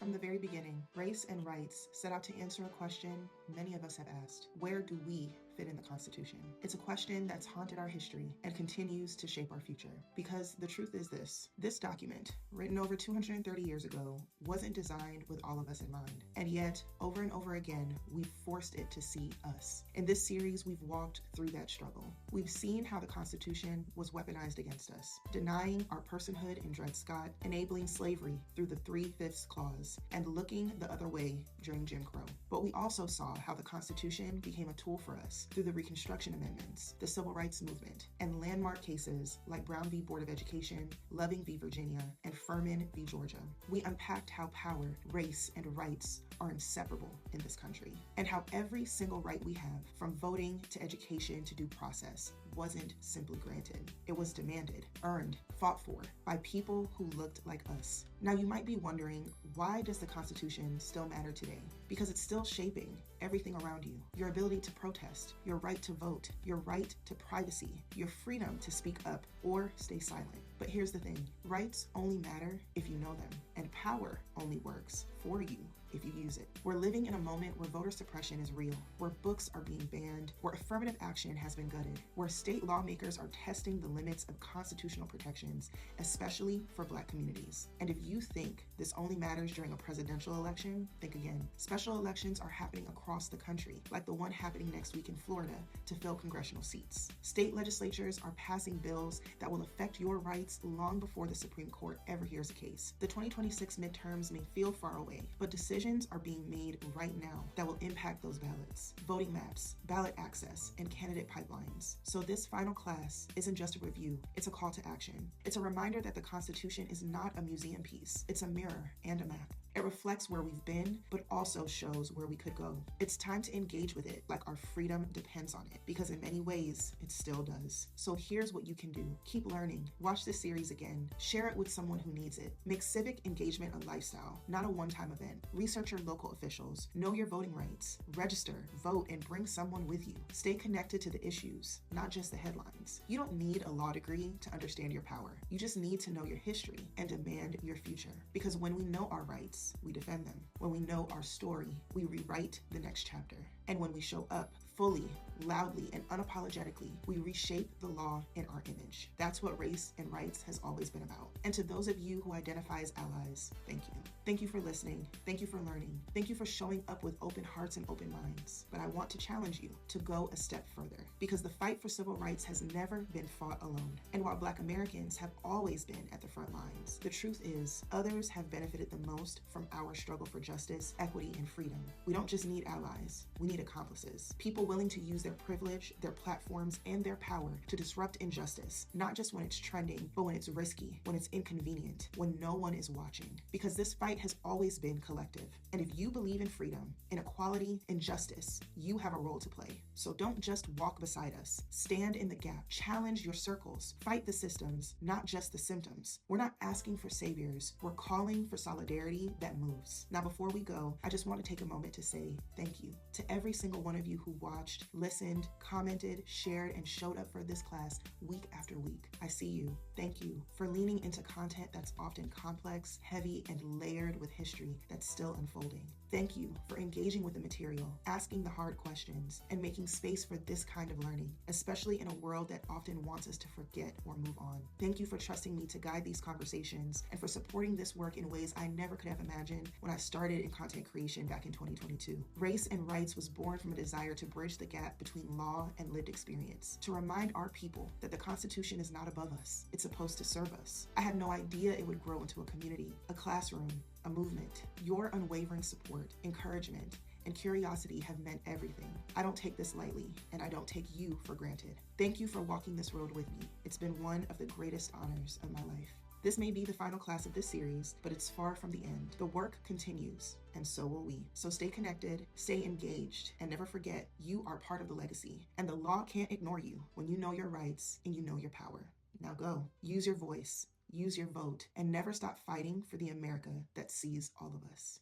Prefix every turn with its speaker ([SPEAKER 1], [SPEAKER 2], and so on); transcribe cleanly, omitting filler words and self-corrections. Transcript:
[SPEAKER 1] From the very beginning, Race and Rights set out to answer a question many of us have asked. Where do we fit in the Constitution? It's a question that's haunted our history and continues to shape our future. Because the truth is this document, written over 230 years ago, wasn't designed with all of us in mind. And yet, over and over again, we've forced it to see us. In this series, we've walked through that struggle. We've seen how the Constitution was weaponized against us, denying our personhood in Dred Scott, enabling slavery through the 3/5 clause, and looking the other way during Jim Crow. But we also saw how the Constitution became a tool for us through the Reconstruction Amendments, the Civil Rights Movement, and landmark cases like Brown v. Board of Education, Loving v. Virginia, and Furman v. Georgia. We unpacked how power, race, and rights are inseparable in this country, and how every single right we have, from voting to education to due process, wasn't simply granted. It was demanded, earned, fought for by people who looked like us. Now you might be wondering, why does the Constitution still matter today? Because it's still shaping everything around you. Your ability to protest, your right to vote, your right to privacy, your freedom to speak up or stay silent. But here's the thing, rights only matter if you know them, and power only works for you if you use it. We're living in a moment where voter suppression is real, where books are being banned, where affirmative action has been gutted, where state lawmakers are testing the limits of constitutional protections, especially for Black communities. And if you think this only matters during a presidential election, think again. Special elections are happening across the country, like the one happening next week in Florida to fill congressional seats. State legislatures are passing bills that will affect your rights long before the Supreme Court ever hears a case. The 2026 midterms may feel far away, but decisions are being made right now that will impact those ballots, voting maps, ballot access, and candidate pipelines. So this final class isn't just a review, it's a call to action. It's a reminder that the Constitution is not a museum piece, it's a mirror and a map. It reflects where we've been, but also shows where we could go. It's time to engage with it like our freedom depends on it, because in many ways, it still does. So here's what you can do. Keep learning. Watch this series again. Share it with someone who needs it. Make civic engagement a lifestyle, not a one-time event. Research your local officials. Know your voting rights. Register, vote, and bring someone with you. Stay connected to the issues, not just the headlines. You don't need a law degree to understand your power. You just need to know your history and demand your future. Because when we know our rights, we defend them. When we know our story, we rewrite the next chapter. And when we show up fully, loudly, and unapologetically, we reshape the law in our image. That's what Race and Rights has always been about. And to those of you who identify as allies, thank you. Thank you for listening. Thank you for learning. Thank you for showing up with open hearts and open minds. But I want to challenge you to go a step further, because the fight for civil rights has never been fought alone. And while Black Americans have always been at the front lines, the truth is others have benefited the most from our struggle for justice, equity, and freedom. We don't just need allies, we need accomplices. People willing to use their privilege, their platforms, and their power to disrupt injustice, not just when it's trending, but when it's risky, when it's inconvenient, when no one is watching. Because this fight has always been collective. And if you believe in freedom, in equality, and justice, you have a role to play. So don't just walk beside us. Stand in the gap. Challenge your circles. Fight the systems, not just the symptoms. We're not asking for saviors. We're calling for solidarity that moves. Now, before we go, I just want to take a moment to say thank you to every single one of you who watched, listened, commented, shared, and showed up for this class week after week. I see you. Thank you for leaning into content that's often complex, heavy, and layered with history that's still unfolding. Thank you for engaging with the material, asking the hard questions, and making space for this kind of learning, especially in a world that often wants us to forget or move on. Thank you for trusting me to guide these conversations and for supporting this work in ways I never could have imagined when I started in content creation back in 2022. Race and Rights was born from a desire to bridge the gap between law and lived experience, to remind our people that the Constitution is not above us, it's supposed to serve us. I had no idea it would grow into a community, a classroom, a movement. Your unwavering support, encouragement, and curiosity have meant everything. I don't take this lightly, and I don't take you for granted. Thank you for walking this road with me. It's been one of the greatest honors of my life. This may be the final class of this series, but it's far from the end. The work continues, and so will we. So stay connected, stay engaged, and never forget, you are part of the legacy, and the law can't ignore you when you know your rights and you know your power. Now go, use your voice, use your vote, and never stop fighting for the America that sees all of us.